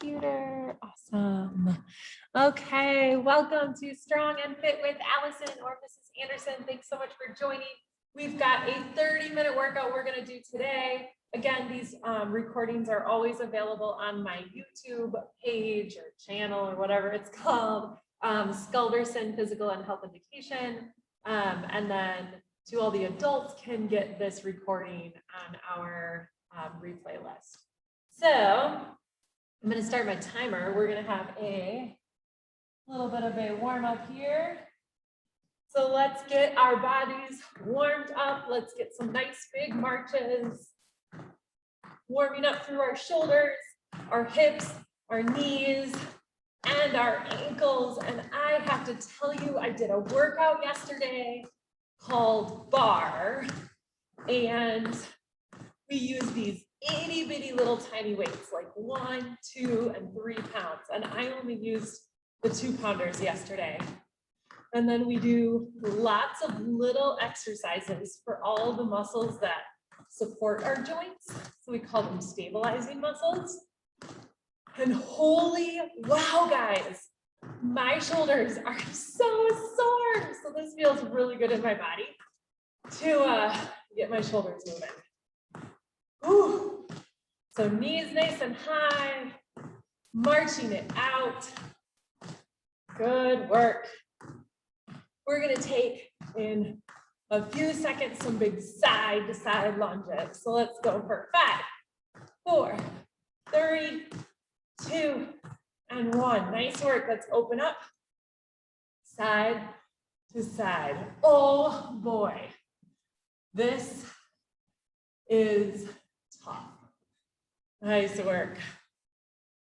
computer. Awesome. Okay, welcome to Strong and Fit with Allison or Mrs. Anderson. Thanks so much for joining. We've got a 30-minute workout we're going to do today. Again, these recordings are always available on my YouTube page or channel or whatever it's called, Skulderson Physical and Health Education. And then to all the adults can get this recording on our replay list. So I'm going to start my timer. We're going to have a little bit of a warm up here. So let's get our bodies warmed up. Let's get some nice big marches. Warming up through our shoulders, our hips, our knees, and our ankles. And I have to tell you, I did a workout yesterday called bar. And we use these itty bitty little tiny weights, like 1, 2, and 3 pounds. And I only used the 2-pounders yesterday. And then we do lots of little exercises for all the muscles that support our joints. So we call them stabilizing muscles. And holy wow, guys, my shoulders are so sore. So this feels really good in my body to get my shoulders moving. Ooh. So knees nice and high, marching it out. Good work. We're going to take in a few seconds some big side to side lunges. So let's go for 5, 4, 3, 2, and 1. Nice work. Let's open up side to side. Oh boy, this is tough. Nice work.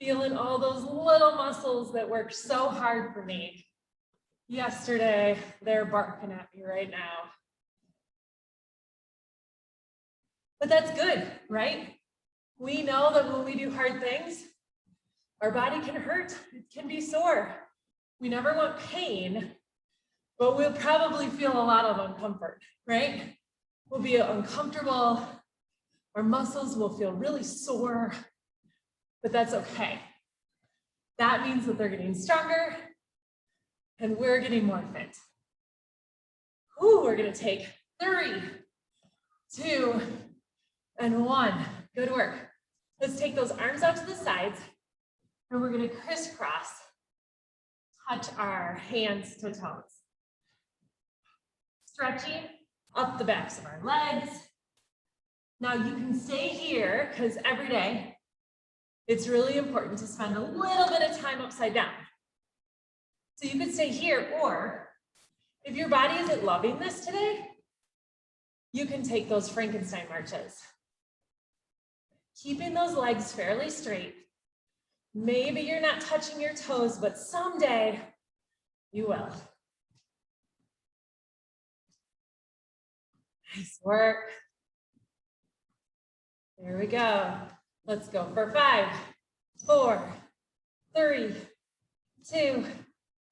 Feeling all those little muscles that worked so hard for me yesterday. They're barking at me right now. But that's good, right? We know that when we do hard things, our body can hurt, it can be sore. We never want pain, but we'll probably feel a lot of uncomfort, right? We'll be uncomfortable, our muscles will feel really sore, but that's okay. That means that they're getting stronger and we're getting more fit. Ooh, we're gonna take 3, 2, and 1. Good work. Let's take those arms out to the sides and we're gonna crisscross, touch our hands to toes. Stretching up the backs of our legs. Now you can stay here because every day it's really important to spend a little bit of time upside down. So you could stay here, or if your body isn't loving this today, you can take those Frankenstein marches. Keeping those legs fairly straight. Maybe you're not touching your toes, but someday you will. Nice work. There we go. Let's go for 5, 4, 3, 2,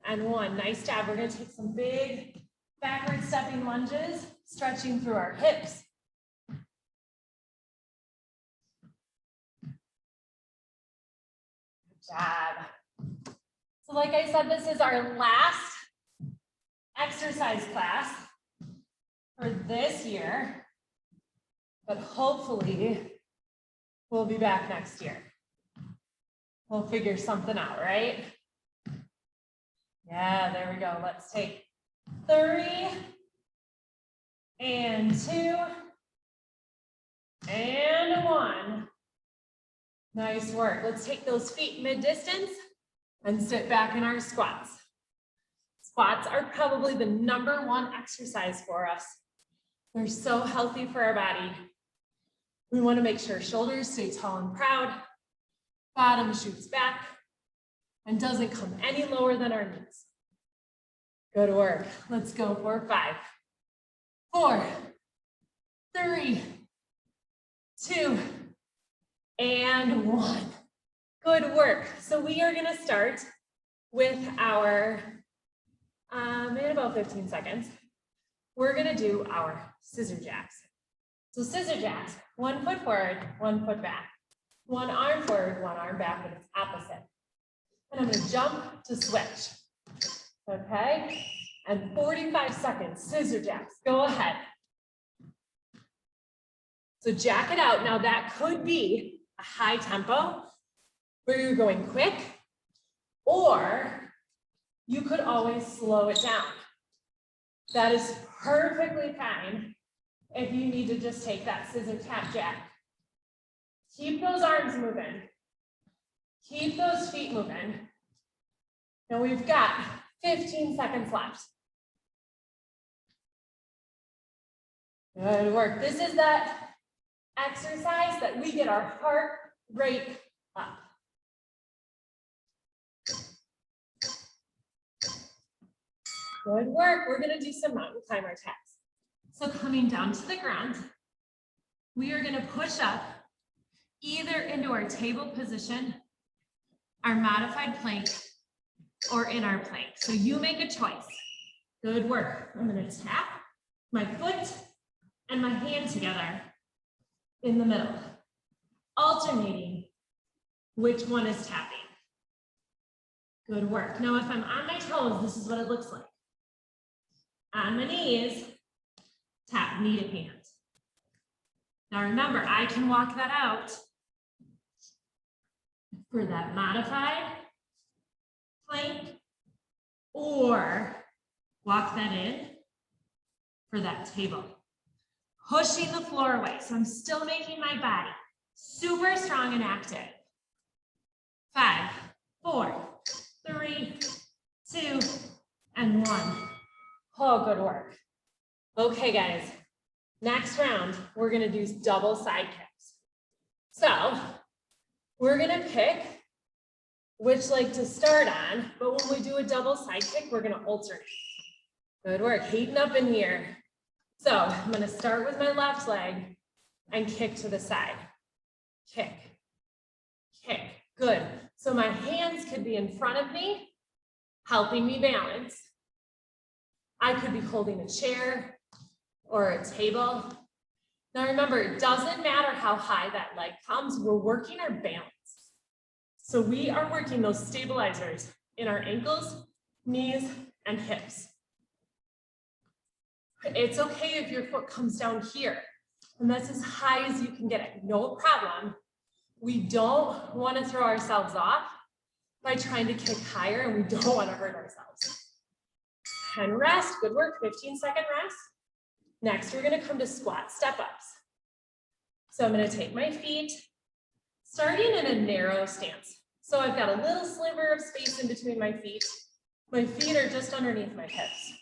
and 1. Nice job. We're going to take some big backward stepping lunges, stretching through our hips. Good job. So like I said, this is our last exercise class for this year, but hopefully we'll be back next year. We'll figure something out, right? Yeah, there we go. Let's take 3, and 2, and 1. Nice work. Let's take those feet mid-distance and sit back in our squats. Squats are probably the #1 exercise for us. They're so healthy for our body. We want to make sure shoulders stay tall and proud, bottom shoots back, and doesn't come any lower than our knees. Good work. Let's go for 5, 4, 3, 2, and 1. Good work. So we are going to start with our, in about 15 seconds, we're going to do our scissor jacks. So scissor jacks, 1 foot forward, 1 foot back. One arm forward, one arm back, but it's opposite. And I'm gonna jump to switch. Okay, and 45 seconds, scissor jacks, go ahead. So jack it out. Now that could be a high tempo where you're going quick, or you could always slow it down. That is perfectly fine if you need to just take that scissor tap jack. Keep those arms moving. Keep those feet moving. And we've got 15 seconds left. Good work. This is that exercise that we get our heart rate up. Good work. We're going to do some mountain climber attacks. So coming down to the ground, we are going to push up either into our table position, our modified plank, or in our plank. So you make a choice. Good work. I'm going to tap my foot and my hand together in the middle, alternating which one is tapping. Good work. Now, if I'm on my toes, this is what it looks like. On my knees, tap knee to hand. Now remember, I can walk that out for that modified plank, or walk that in for that table. Pushing the floor away, so I'm still making my body super strong and active. 5, 4, 3, 2, and 1. Oh, good work. Okay, guys, next round, we're gonna do double side kicks. So we're gonna pick which leg to start on, but when we do a double side kick, we're gonna alternate. Good work, heating up in here. So I'm gonna start with my left leg and kick to the side. Kick, kick, good. So my hands could be in front of me, helping me balance. I could be holding a chair or a table. Now remember, it doesn't matter how high that leg comes, we're working our balance. So we are working those stabilizers in our ankles, knees, and hips. It's okay if your foot comes down here, and that's as high as you can get it, no problem. We don't want to throw ourselves off by trying to kick higher, and we don't want to hurt ourselves. And rest, good work, 15-second rest. Next, we're gonna come to squat step-ups. So I'm gonna take my feet, starting in a narrow stance. So I've got a little sliver of space in between my feet. My feet are just underneath my hips.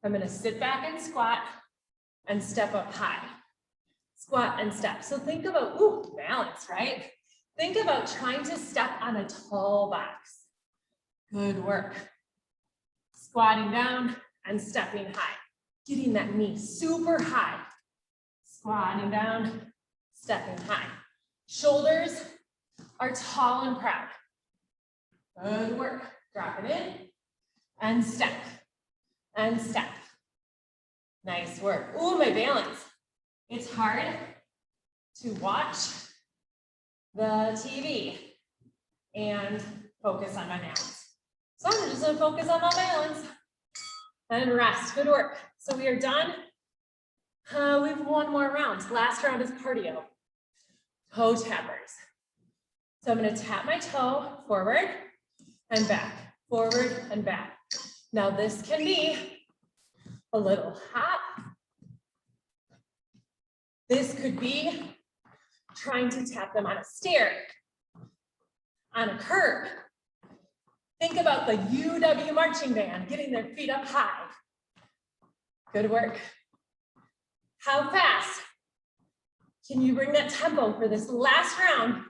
I'm gonna sit back and squat and step up high. Squat and step. So think about, ooh, balance, right? Think about trying to step on a tall box. Good work. Squatting down and stepping high. Getting that knee super high. Squatting down, stepping high. Shoulders are tall and proud. Good work. Drop it in and step. And step. Nice work. Ooh, my balance. It's hard to watch the TV and focus on my balance. So I'm just gonna focus on my balance and rest. Good work. So we are done. We have one more round. Last round is cardio. Toe tappers. So I'm gonna tap my toe forward and back, forward and back. Now this can be a little hop. This could be trying to tap them on a stair, on a curb. Think about the UW marching band, getting their feet up high. Good work. How fast can you bring that tempo for this last round,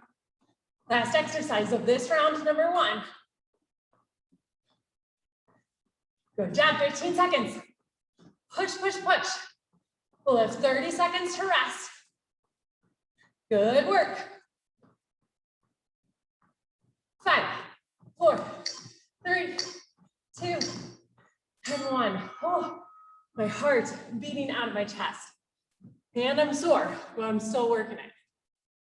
last exercise of this round number 1? Good job, 15 seconds. Push, push, push. We'll have 30 seconds to rest. Good work. 5, 4, 3, 2, and 1. Oh, my heart beating out of my chest. And I'm sore, but I'm still working it.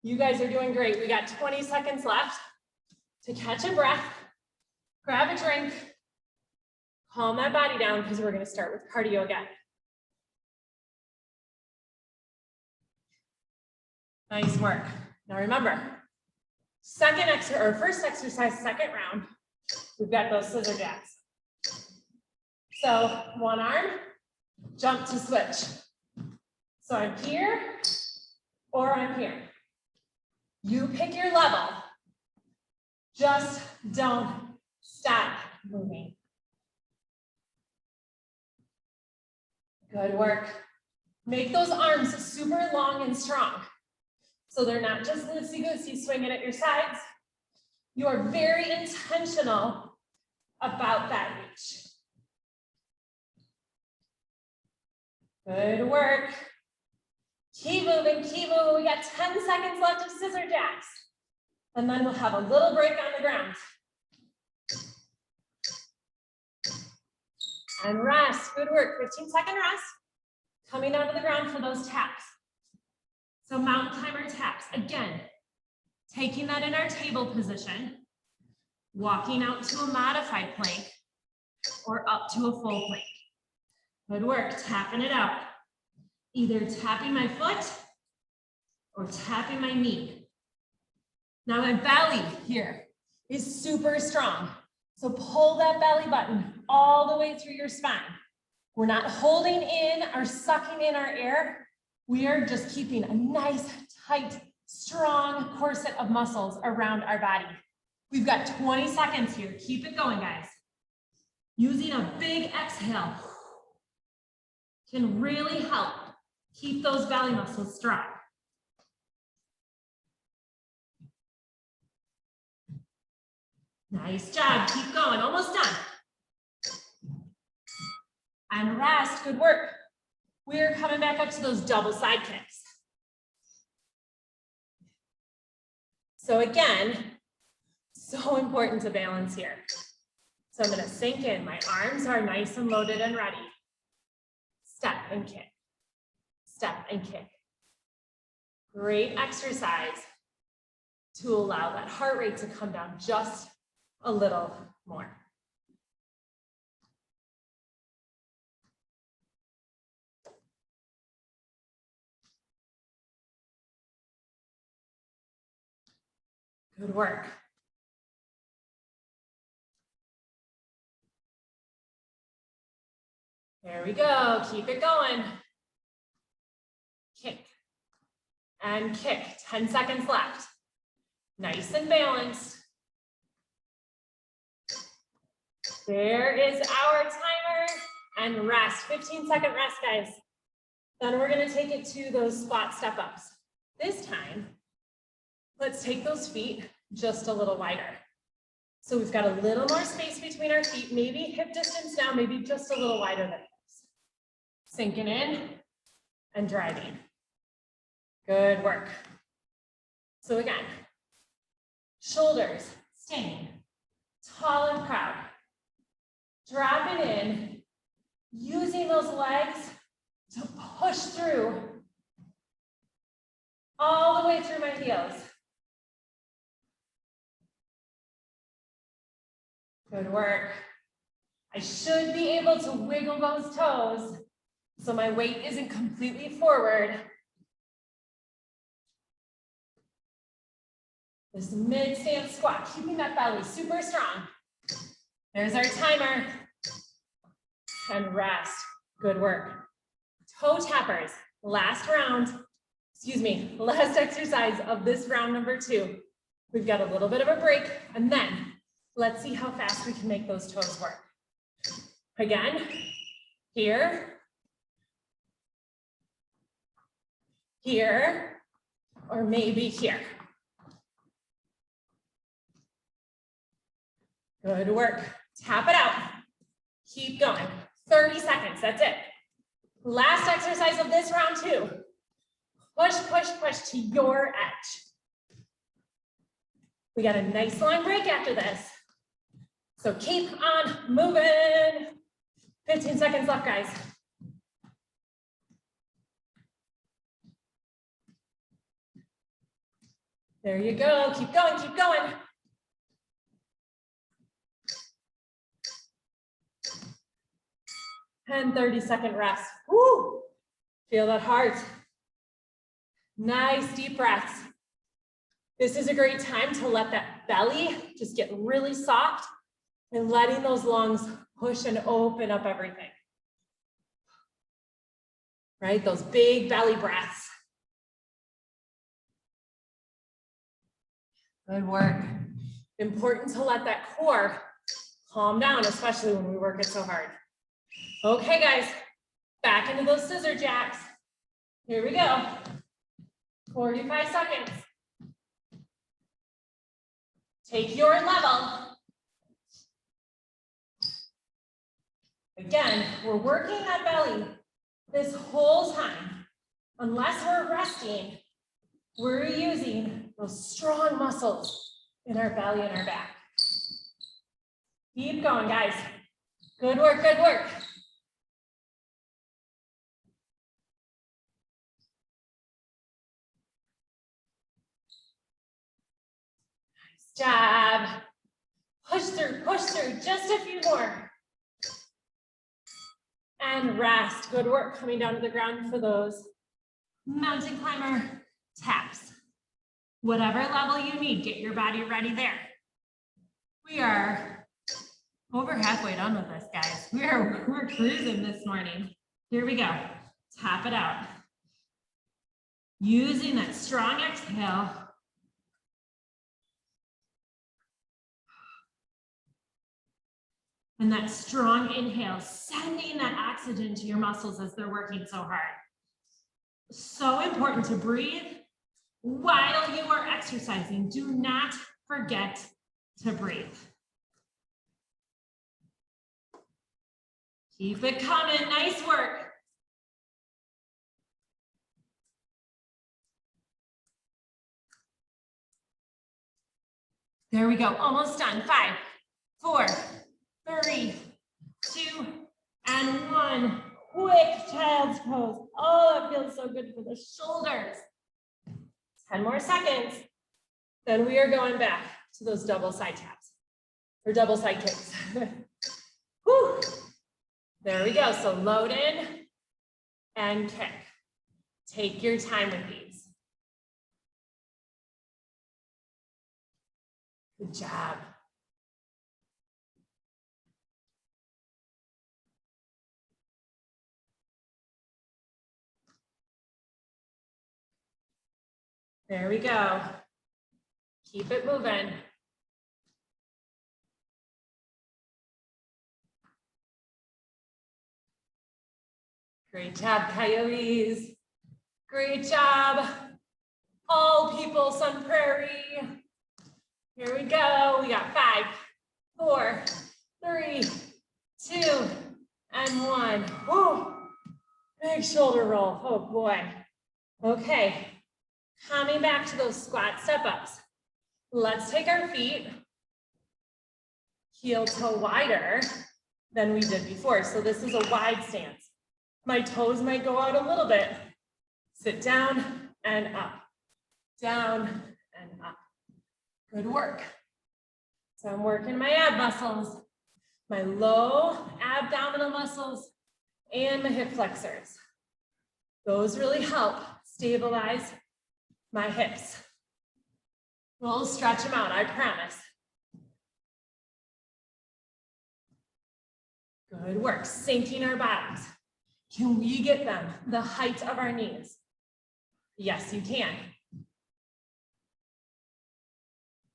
You guys are doing great. We got 20 seconds left to catch a breath, grab a drink, calm that body down because we're going to start with cardio again. Nice work. Now remember, first exercise, second round, we've got those scissor jacks. So one arm, jump to switch. So I'm here or I'm here. You pick your level. Just don't stop moving. Good work. Make those arms super long and strong. So they're not just loosey-goosey swinging at your sides. You are very intentional about that reach. Good work. Keep moving, keep moving. We got 10 seconds left of scissor jacks. And then we'll have a little break on the ground. And rest, good work. 15-second rest. Coming out of the ground for those taps. So mountain climber taps, again, taking that in our table position, walking out to a modified plank or up to a full plank. Good work, tapping it out. Either tapping my foot or tapping my knee. Now my belly here is super strong. So pull that belly button all the way through your spine. We're not holding in or sucking in our air. We are just keeping a nice, tight, strong corset of muscles around our body. We've got 20 seconds here. Keep it going, guys. Using a big exhale can really help keep those belly muscles strong. Nice job. Keep going. Almost done. And rest. Good work. We're coming back up to those double side kicks. So again, so important to balance here. So I'm going to sink in. My arms are nice and loaded and ready. Step and kick. Step and kick. Great exercise to allow that heart rate to come down just a little more. Good work. There we go. Keep it going. Kick and kick. 10 seconds left. Nice and balanced. There is our timer and rest. 15-second rest, guys. Then we're going to take it to those squat step ups. This time, let's take those feet just a little wider. So we've got a little more space between our feet, maybe hip distance now, maybe just a little wider than this. Sinking in and driving. Good work. So again, shoulders staying tall and proud. Dropping in, using those legs to push through all the way through my heels. Good work. I should be able to wiggle those toes so my weight isn't completely forward. This mid-stance squat, keeping that belly super strong. There's our timer. And rest. Good work. Toe tappers. Last exercise of this round number 2. We've got a little bit of a break, and then let's see how fast we can make those toes work. Again, here, here, or maybe here. Good work. Tap it out. Keep going. 30 seconds, that's it. Last exercise of this round 2. Push, push, push to your edge. We got a nice long break after this. So keep on moving. 15 seconds left, guys. There you go. Keep going, keep going. And 30-second rest. Woo! Feel that heart. Nice deep breaths. This is a great time to let that belly just get really soft and letting those lungs push and open up everything. Right? Those big belly breaths. Good work. Important to let that core calm down, especially when we work it so hard. Okay, guys, back into those scissor jacks. Here we go. 45 seconds. Take your level. Again, we're working that belly this whole time. Unless we're resting, we're using those strong muscles in our belly and our back. Keep going, guys. Good work, good work. Nice job. Push through, just a few more. And rest. Good work coming down to the ground for those mountain climber taps. Whatever level you need, get your body ready there. We are over halfway done with this, guys. We're cruising this morning. Here we go. Tap it out. Using that strong exhale. And that strong inhale, sending that oxygen to your muscles as they're working so hard. So important to breathe while you are exercising. Do not forget to breathe. Keep it coming, nice work. There we go, almost done. 5, 4, 3, 2, and 1. Quick child's pose. Oh, that feels so good for the shoulders. 10 more seconds. Then we are going back to those double side taps or double side kicks. Whew. There we go. So load in and kick. Take your time with these. Good job. There we go. Keep it moving. Great job, coyotes. Great job. All people, Sun Prairie. Here we go. We got 5, 4, 3, 2, and 1. Woo. Big shoulder roll. Oh boy. Okay. Coming back to those squat step ups. Let's take our feet heel toe wider than we did before. So this is a wide stance. My toes might go out a little bit. Sit down and up, down and up. Good work. So I'm working my ab muscles, my low abdominal muscles, and my hip flexors. Those really help stabilize my hips. We'll stretch them out, I promise. Good work, sinking our bottoms. Can we get them the height of our knees? Yes, you can.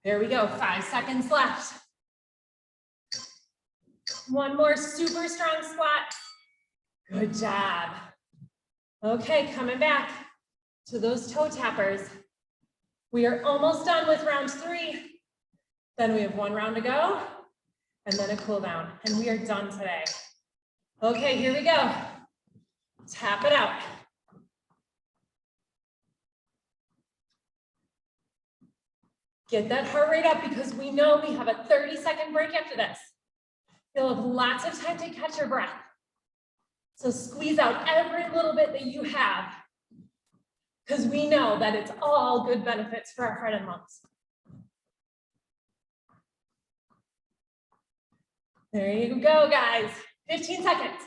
There we go, 5 seconds left. One more super strong squat. Good job. Okay, coming back to those toe tappers. We are almost done with round 3. Then we have 1 round to go and then a cool down, and we are done today. Okay, here we go. Tap it out. Get that heart rate up because we know we have a 30-second break after this. You'll have lots of time to catch your breath. So squeeze out every little bit that you have. because we know that it's all good benefits for our heart and lungs. There you go, guys. 15 seconds.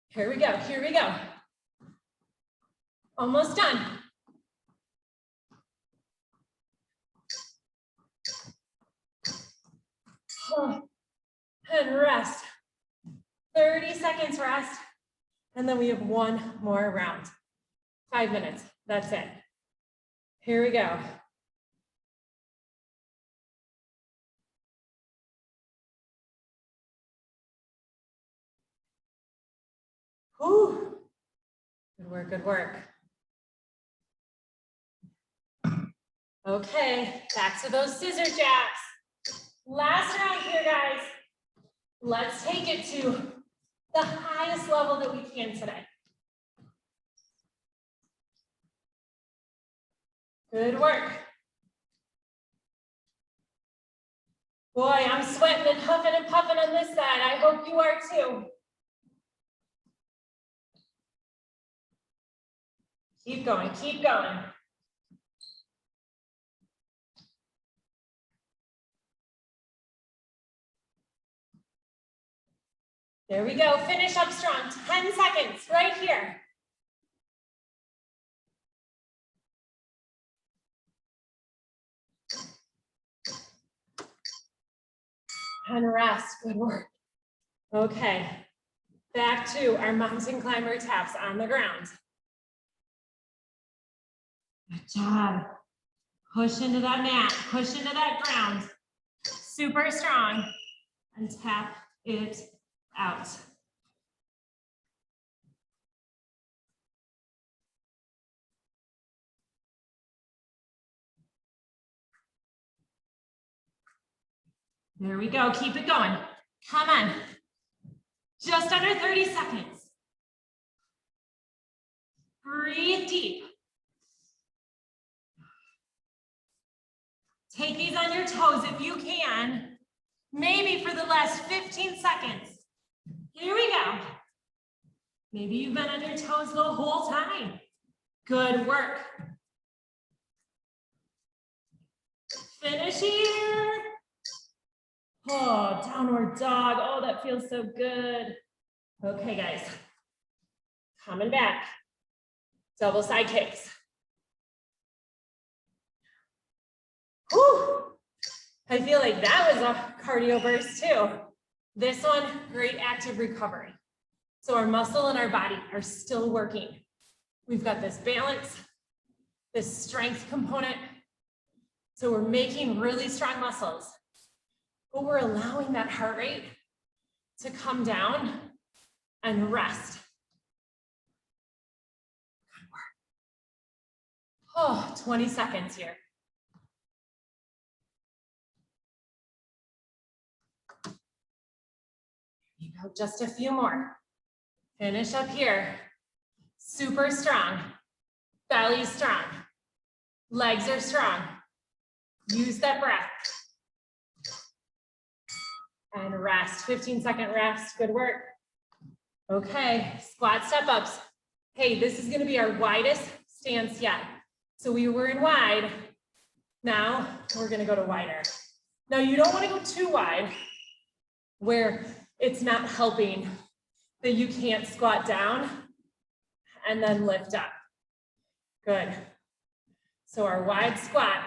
Here we go, here we go. Almost done. Oh, and rest. 30 seconds rest. And then we have one more round. 5 minutes, that's it. Here we go. Whew. Good work, good work. Okay, back to those scissor jabs. Last round here, guys. Let's take it to the highest level that we can today. Good work. Boy, I'm sweating and huffing and puffing on this side. I hope you are too. Keep going, keep going. There we go, finish up strong, 10 seconds right here. And rest, good work. Okay, back to our mountain climber taps on the ground. Good job. Push into that mat, push into that ground. Super strong, and tap it out. There we go, keep it going. Come on. Just under 30 seconds. Breathe deep. Take these on your toes if you can. Maybe for the last 15 seconds. Here we go. Maybe you've been on your toes the whole time. Good work. Finish here. Oh, downward dog. Oh, that feels so good. Okay, guys. Coming back. Double side kicks. Whew. I feel like that was a cardio burst too. This one, great active recovery. So our muscle and our body are still working. We've got this balance, this strength component. So we're making really strong muscles, but we're allowing that heart rate to come down and rest. Good work. Oh, 20 seconds here. You go, just a few more. Finish up here. Super strong. Belly strong. Legs are strong. Use that breath. And rest, 15-second rest, good work. Okay, squat step-ups. Hey, this is gonna be our widest stance yet. So we were in wide, now we're gonna go to wider. Now you don't wanna go too wide where it's not helping that you can't squat down and then lift up. Good. So our wide squat,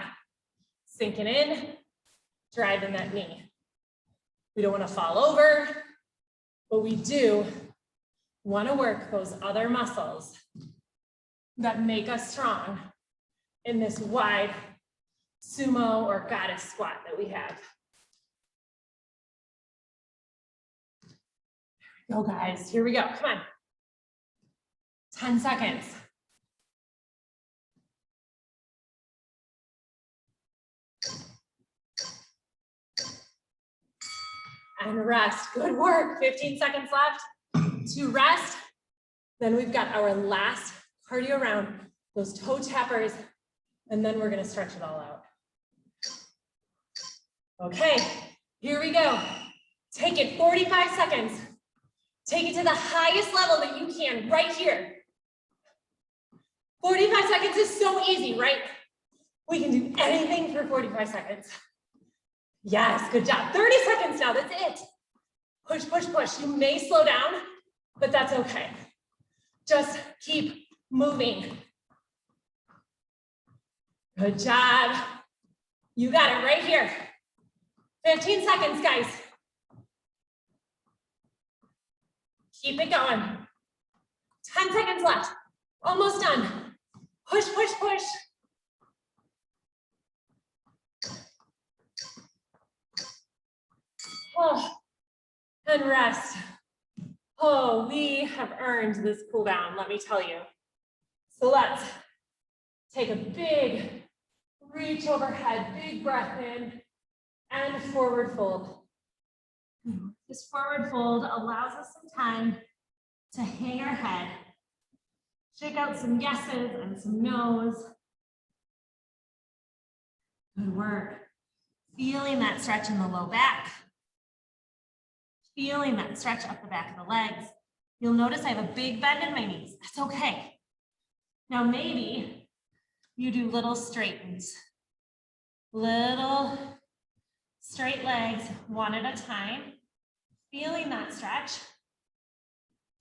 sinking in, driving that knee. We don't want to fall over, but we do want to work those other muscles that make us strong in this wide sumo or goddess squat that we have. There we go, guys. Here we go. Come on. 10 seconds. And rest. Good work. 15 seconds left to rest. Then we've got our last cardio round, those toe tappers, and then we're going to stretch it all out. Okay, here we go. Take it 45 seconds. Take it to the highest level that you can right here. 45 seconds is so easy, right? We can do anything for 45 seconds. Yes, good job. 30 seconds now, that's it. Push, push, push. You may slow down, but that's okay. Just keep moving. Good job. You got it right here. 15 seconds, guys. Keep it going. 10 seconds left. Almost done. Push, push, push. Oh, and rest. Oh, we have earned this cool down, let me tell you. So let's take a big reach overhead, big breath in, and forward fold. This forward fold allows us some time to hang our head, shake out some yeses and some nos. Good work. Feeling that stretch in the low back. Feeling that stretch up the back of the legs. You'll notice I have a big bend in my knees. That's okay. Now maybe you do little straightens. Little straight legs, one at a time. Feeling that stretch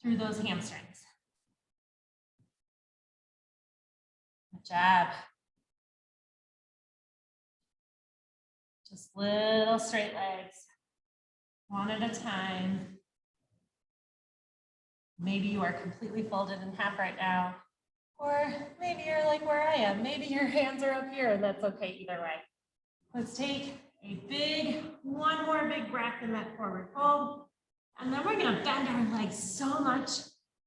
through those hamstrings. Good job. Just little straight legs, one at a time. Maybe you are completely folded in half right now, or maybe you're like where I am. Maybe your hands are up here, and that's okay either way. Let's take one more big breath in that forward fold, and then we're gonna bend our legs so much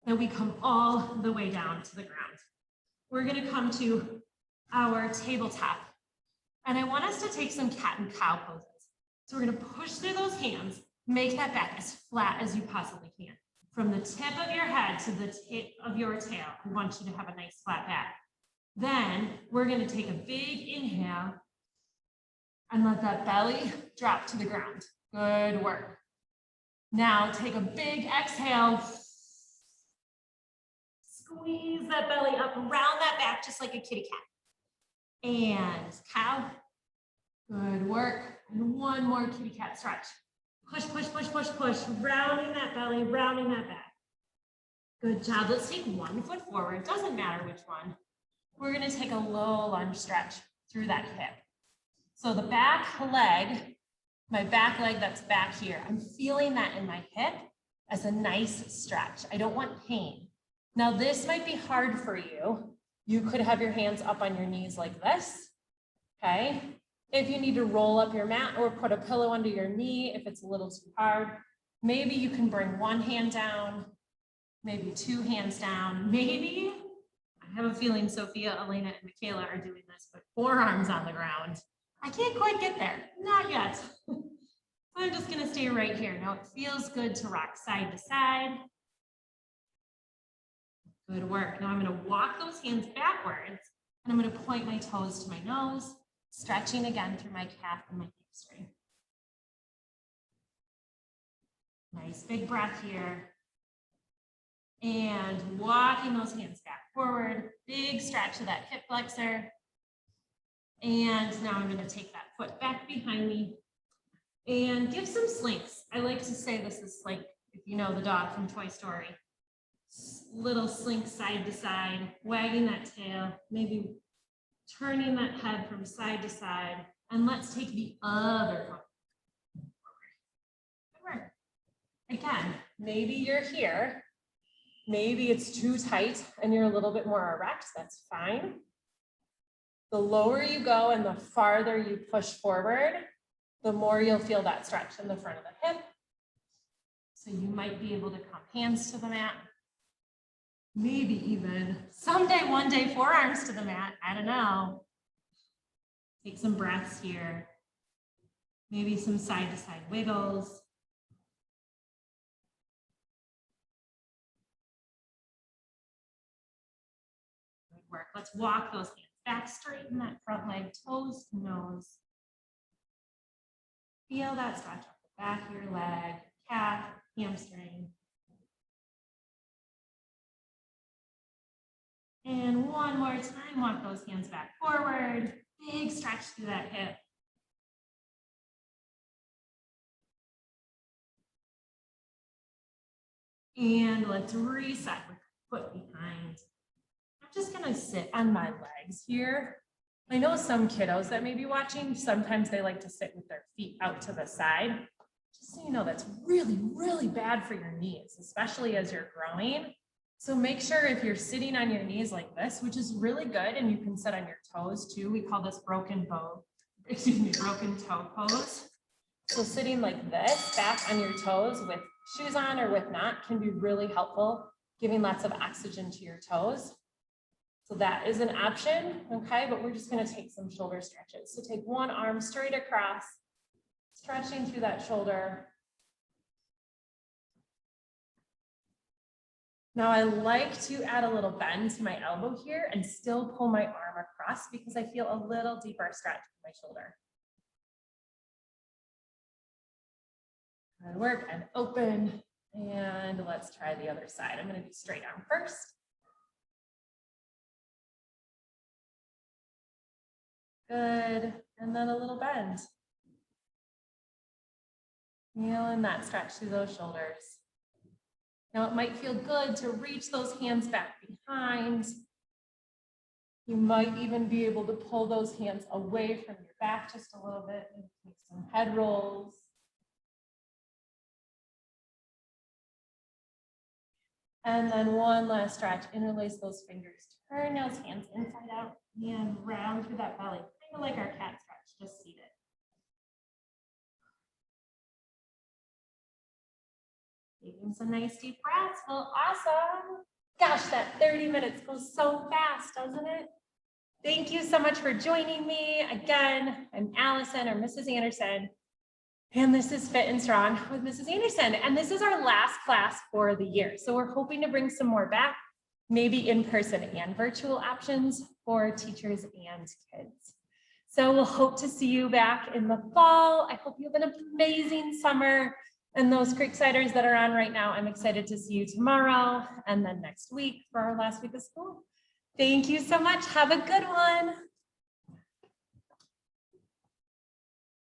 that we come all the way down to the ground. We're gonna come to our tabletop, and I want us to take some cat and cow poses. So we're gonna push through those hands, make that back as flat as you possibly can. From the tip of your head to the tip of your tail, I want you to have a nice flat back. Then we're gonna take a big inhale and let that belly drop to the ground. Good work. Now take a big exhale. Squeeze that belly up, round that back just like a kitty cat. And cow. Good work. And one more kitty cat stretch. Push, push, push, push, push. Rounding that belly, rounding that back. Good job. Let's take one foot forward. Doesn't matter which one. We're going to take a low lunge stretch through that hip. So the back leg, my back leg that's back here, I'm feeling that in my hip as a nice stretch. I don't want pain. Now this might be hard for you. You could have your hands up on your knees like this, okay? If you need to roll up your mat or put a pillow under your knee, if it's a little too hard, maybe you can bring one hand down, maybe two hands down, maybe, I have a feeling Sophia, Elena, and Michaela are doing this, but forearms on the ground. I can't quite get there, not yet. So I'm just gonna stay right here. Now it feels good to rock side to side. Good work. Now I'm gonna walk those hands backwards and I'm gonna point my toes to my nose, stretching again through my calf and my hamstring. Nice big breath here. And walking those hands back forward, big stretch of that hip flexor. And now I'm going to take that foot back behind me and give some slinks. I like to say this is like, if you know the dog from Toy Story, little slink side to side, wagging that tail, maybe turning that head from side to side. And let's take the other foot forward. Again, maybe you're here. Maybe it's too tight and you're a little bit more erect. That's fine. The lower you go and the farther you push forward, the more you'll feel that stretch in the front of the hip. So you might be able to come hands to the mat. Maybe even someday, one day, forearms to the mat. I don't know. Take some breaths here. Maybe some side to side wiggles. Good work. Let's walk those hands back, straighten that front leg, toes to nose. Feel that stretch up the back of your leg, calf, hamstring. And one more time, walk those hands back forward. Big stretch through that hip. And let's reset with foot behind. I'm just gonna sit on my legs here. I know some kiddos that may be watching, sometimes they like to sit with their feet out to the side. Just so you know, that's really, really bad for your knees, especially as you're growing. So make sure if you're sitting on your knees like this, which is really good, and you can sit on your toes too. We call this broken toe pose. So sitting like this, back on your toes with shoes on or with not, can be really helpful, giving lots of oxygen to your toes. So that is an option, okay? But we're just gonna take some shoulder stretches. So take one arm straight across, stretching through that shoulder. Now I like to add a little bend to my elbow here and still pull my arm across because I feel a little deeper stretch in my shoulder. Good work, and open. And let's try the other side. I'm gonna do straight arm first. Good, and then a little bend. Feeling that stretch through those shoulders. Now it might feel good to reach those hands back behind. You might even be able to pull those hands away from your back just a little bit and take some head rolls. And then one last stretch, interlace those fingers, turn those hands inside out and round through that belly, kind of like our cat stretch, just seated. Taking some nice deep breaths. Well, awesome. Gosh, that 30 minutes goes so fast, doesn't it? Thank you so much for joining me. Again, I'm Allison or Mrs. Anderson, and this is Fit and Strong with Mrs. Anderson. And this is our last class for the year. So we're hoping to bring some more back, maybe in person and virtual options for teachers and kids. So we'll hope to see you back in the fall. I hope you have an amazing summer. And those Creeksiders that are on right now, I'm excited to see you tomorrow and then next week for our last week of school. Thank you so much. Have a good one.